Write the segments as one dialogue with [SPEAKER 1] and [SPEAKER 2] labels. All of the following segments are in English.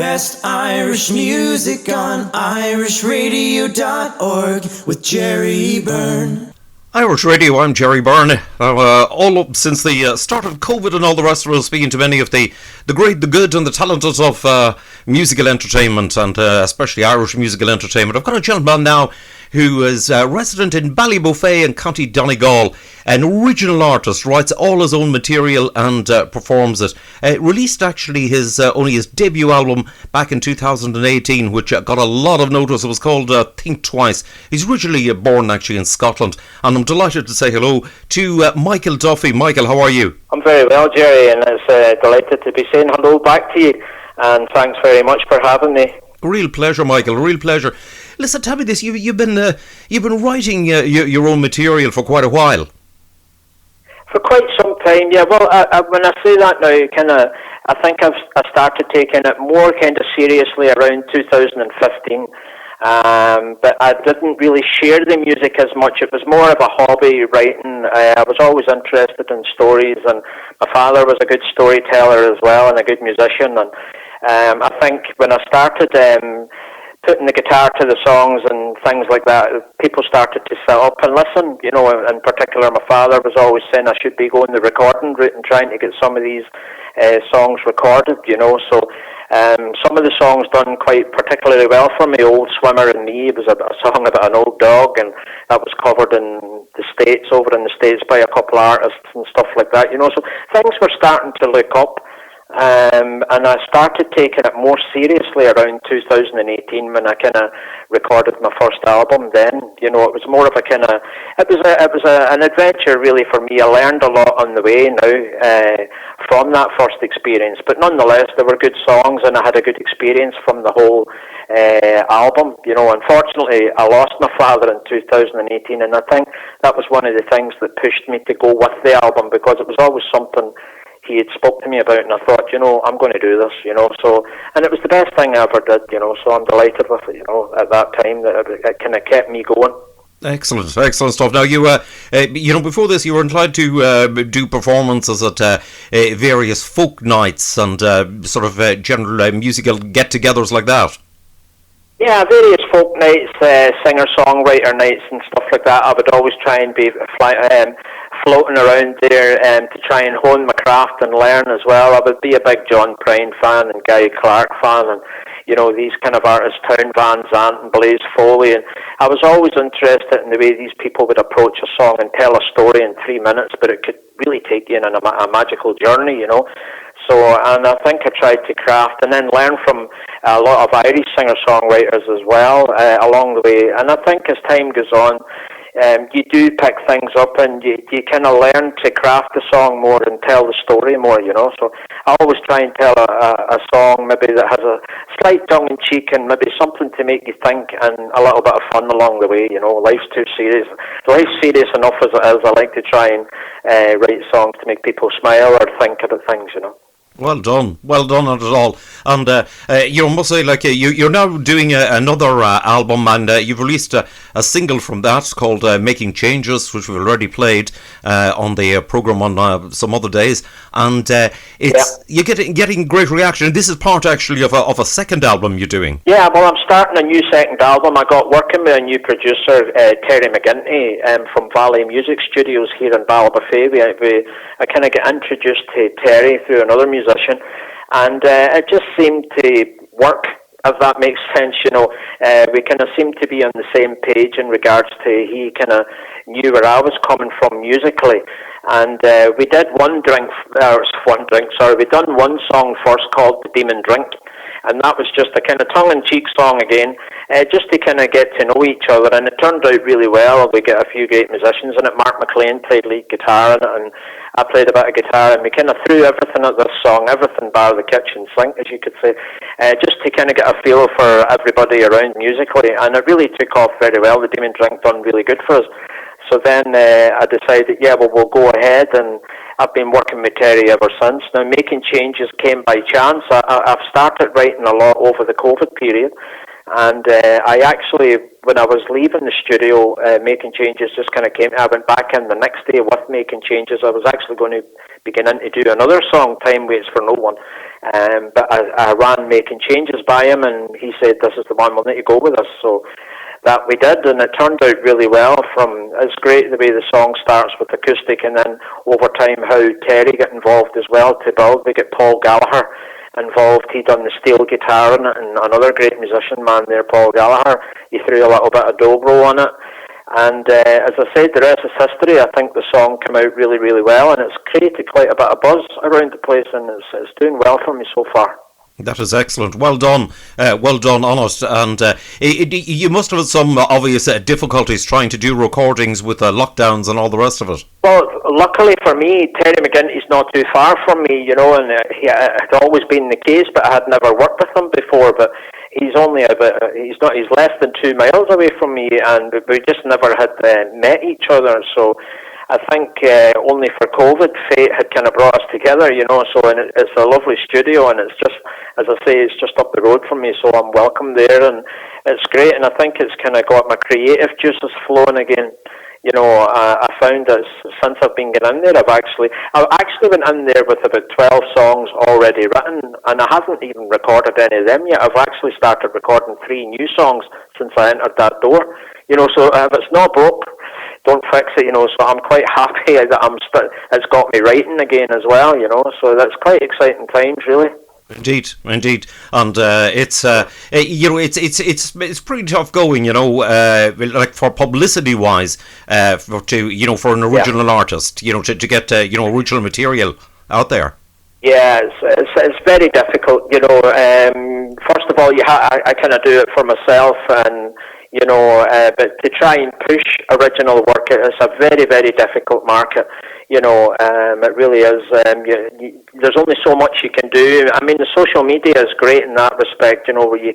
[SPEAKER 1] Best Irish music on irishradio.org with Jerry Byrne.
[SPEAKER 2] Irish Radio, I'm Jerry Byrne. All up since the start of COVID and all the rest of us, speaking to many of the great, the good and the talented of musical entertainment, and especially Irish musical entertainment. I've got a gentleman now who is resident in Ballybuffet in County Donegal, an original artist, writes all his own material and performs it. Released actually only his debut album back in 2018, which got a lot of notice. It was called Think Twice. He's originally born actually in Scotland, and I'm delighted to say hello to Michael Duffy. Michael, how are you?
[SPEAKER 3] I'm very well, Jerry, and it's delighted to be saying hello back to you, and thanks very much for having me.
[SPEAKER 2] Real pleasure, Michael. Real pleasure. Listen, tell me this: you've been writing your own material for quite a while.
[SPEAKER 3] For quite some time, yeah. Well, when I say that now, I think I started taking it more kind of seriously around 2015. But I didn't really share the music as much. It was more of a hobby writing. I was always interested in stories, and my father was a good storyteller as well and a good musician. And I think when I started putting the guitar to the songs and things like that, people started to sit up and listen. You know, in particular, my father was always saying I should be going the recording route and trying to get some of these songs recorded. You know, so some of the songs done quite particularly well for me. Old Swimmer and Me, it was a song about an old dog, and that was covered in the States, over in the States, by a couple of artists and stuff like that. You know, so things were starting to look up. And I started taking it more seriously around 2018 when I kind of recorded my first album. Then, you know, it was more of a kind of it was an adventure really for me. I learned a lot on the way now from that first experience, but nonetheless there were good songs and I had a good experience from the whole album. You know, unfortunately I lost my father in 2018, and I think that was one of the things that pushed me to go with the album, because it was always something he had spoke to me about, and I thought, you know, I'm going to do this, you know, so, and it was the best thing I ever did, you know, so I'm delighted with it, you know, at that time, that it kind of kept me going. Excellent
[SPEAKER 2] stuff. Now, you know, before this, you were inclined to do performances at various folk nights and sort of general musical get-togethers like that.
[SPEAKER 3] Yeah, various folk nights, singer-songwriter nights and stuff like that. I would always try and be floating around there to try and hone my craft and learn as well. I would be a big John Prine fan and Guy Clark fan, and, you know, these kind of artists, Town Van Zandt and Blaze Foley, and I was always interested in the way these people would approach a song and tell a story in 3 minutes, but it could really take you on a magical journey, you know. So, and I think I tried to craft and then learn from a lot of Irish singer-songwriters as well along the way. And I think as time goes on, you do pick things up and you kind of learn to craft the song more and tell the story more, you know. So I always try and tell a song maybe that has a slight tongue-in-cheek and maybe something to make you think and a little bit of fun along the way, you know. Life's too serious. Life's serious enough as it is. I like to try and write songs to make people smile or think about things, you know.
[SPEAKER 2] Well done on it all. And you must say, like, you're now doing another album, and you've released a single from that called Making Changes, which we've already played on the programme on some other days, and you're getting great reaction. This is part actually of a second album you're doing.
[SPEAKER 3] Yeah, well, I'm starting a new second album. I got working with a new producer, Terry McGinty, from Valley Music Studios here in Ballybuffet. I kind of get introduced to Terry through another musician, and it just seemed to work, if that makes sense, you know. We kind of seemed to be on the same page in regards to, he kind of knew where I was coming from musically, and we did we done one song first called The Demon Drink, and that was just a kind of tongue-in-cheek song again, just to kind of get to know each other, and it turned out really well. We get a few great musicians in it. Mark McLean played lead guitar in it, and I played a bit of guitar, and we kind of threw everything at this song, everything bar the kitchen sink, as you could say, just to kind of get a feel for everybody around musically, and it really took off very well. The Demon Drink done really good for us. So then I decided, we'll go ahead, and I've been working with Terry ever since. Now, Making Changes came by chance. I've started writing a lot over the COVID period, And I actually, when I was leaving the studio, making changes just kind of came. I went back in the next day with making changes. I was actually going to beginning to do another song, Time Waits for No One. But I ran making changes by him, and he said, "This is the one, we'll need to go with us." So that we did, and it turned out really well. It's great the way the song starts with acoustic, and then over time how Terry got involved as well to build. We get Paul Gallagher involved. He done the steel guitar in it, and another great musician man there, Paul Gallagher. He threw a little bit of dobro on it. And as I said, the rest is history. I think the song came out really, really well, and it's created quite a bit of buzz around the place, and it's doing well for me so far.
[SPEAKER 2] That is excellent. Well done on it. And you must have had some obvious difficulties trying to do recordings with lockdowns and all the rest of it.
[SPEAKER 3] Well, luckily for me, Terry McGinty's not too far from me, you know, and it had always been the case, but I had never worked with him before. But he's less than 2 miles away from me, and we just never had met each other. So I think only for COVID, fate had kind of brought us together, you know. So, and it's a lovely studio, and it's just, as I say, it's just up the road from me, so I'm welcome there, and it's great. And I think it's kind of got my creative juices flowing again. You know, I found that since I've been getting in there, I've actually been in there with about 12 songs already written, and I haven't even recorded any of them yet. I've actually started recording 3 new songs since I entered that door. You know, so if it's not broke, don't fix it, you know. So I'm quite happy that it's got me writing again as well, you know. So that's quite exciting times, really.
[SPEAKER 2] Indeed, and it's it's pretty tough going, you know, like for publicity wise, for an original artist, you know, to get original material out there.
[SPEAKER 3] Yeah, it's very difficult, you know. First of all, I kind of do it for myself, and you know, but to try and push original work, it's a very, very difficult market. You know, it really is. There's only so much you can do. I mean, the social media is great in that respect, you know, where you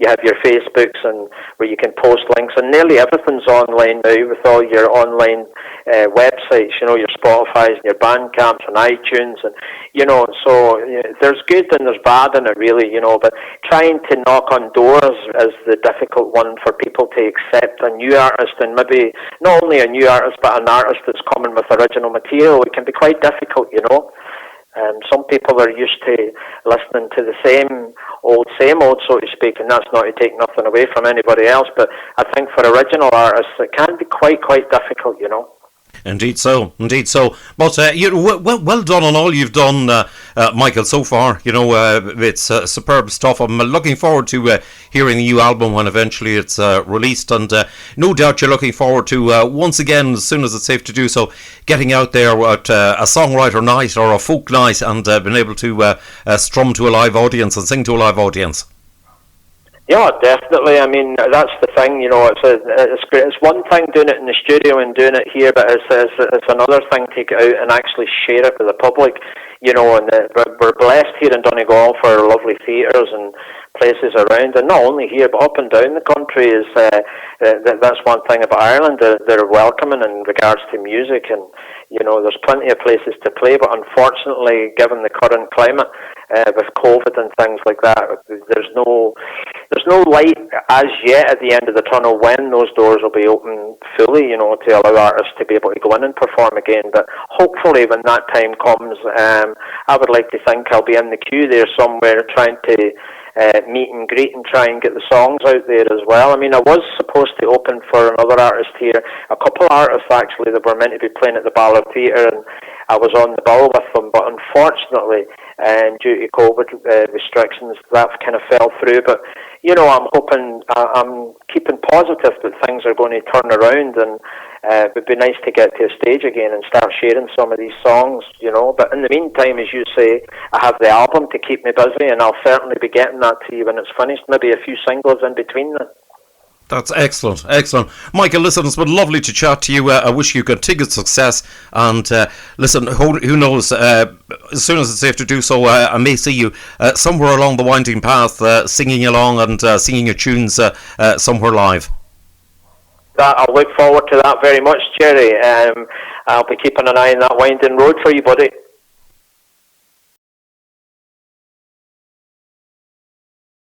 [SPEAKER 3] have your Facebooks and where you can post links, and nearly everything's online now with all your online websites, you know, your Spotify's and your Bandcamps and iTunes, and, you know, so there's good and there's bad in it, really, you know, but trying to knock on doors is the difficult one for people to accept a new artist, and maybe not only a new artist, but an artist that's coming with original material. It can be quite difficult, you know. Some people are used to listening to the same old, so to speak, and that's not to take nothing away from anybody else, but I think for original artists, it can be quite difficult, you know.
[SPEAKER 2] Indeed so. But well done on all you've done, Michael, so far. You know, it's superb stuff. I'm looking forward to hearing the new album when eventually it's released, and no doubt you're looking forward to once again, as soon as it's safe to do so, getting out there at a songwriter night or a folk night and being able to strum to a live audience and sing to a live audience.
[SPEAKER 3] Yeah, definitely. I mean, that's the thing, you know, it's great. It's one thing doing it in the studio and doing it here, but it's another thing to get out and actually share it with the public, you know, and we're blessed here in Donegal for lovely theatres and places around, and not only here, but up and down the country. That's one thing about Ireland, they're welcoming in regards to music, and, you know, there's plenty of places to play, but unfortunately, given the current climate, with COVID and things like that, there's no light as yet at the end of the tunnel when those doors will be open fully, you know, to allow artists to be able to go in and perform again. But hopefully when that time comes, I would like to think I'll be in the queue there somewhere trying to meet and greet and try and get the songs out there as well. I mean, I was supposed to open for another artist here, a couple of artists actually that were meant to be playing at the Ballard Theatre, and I was on the bill with them, but unfortunately, due to COVID restrictions, that kind of fell through. But, you know, I'm keeping positive that things are going to turn around, and it would be nice to get to a stage again and start sharing some of these songs, you know. But in the meantime, as you say, I have the album to keep me busy, and I'll certainly be getting that to you when it's finished, maybe a few singles in between then.
[SPEAKER 2] That's excellent. Michael, listen, it's been lovely to chat to you. I wish you continued success. And listen, who knows, as soon as it's safe to do so, I may see you somewhere along the winding path, singing along and singing your tunes somewhere live.
[SPEAKER 3] I'll look forward to that very much, Jerry. I'll be keeping an eye on that winding road for you, buddy.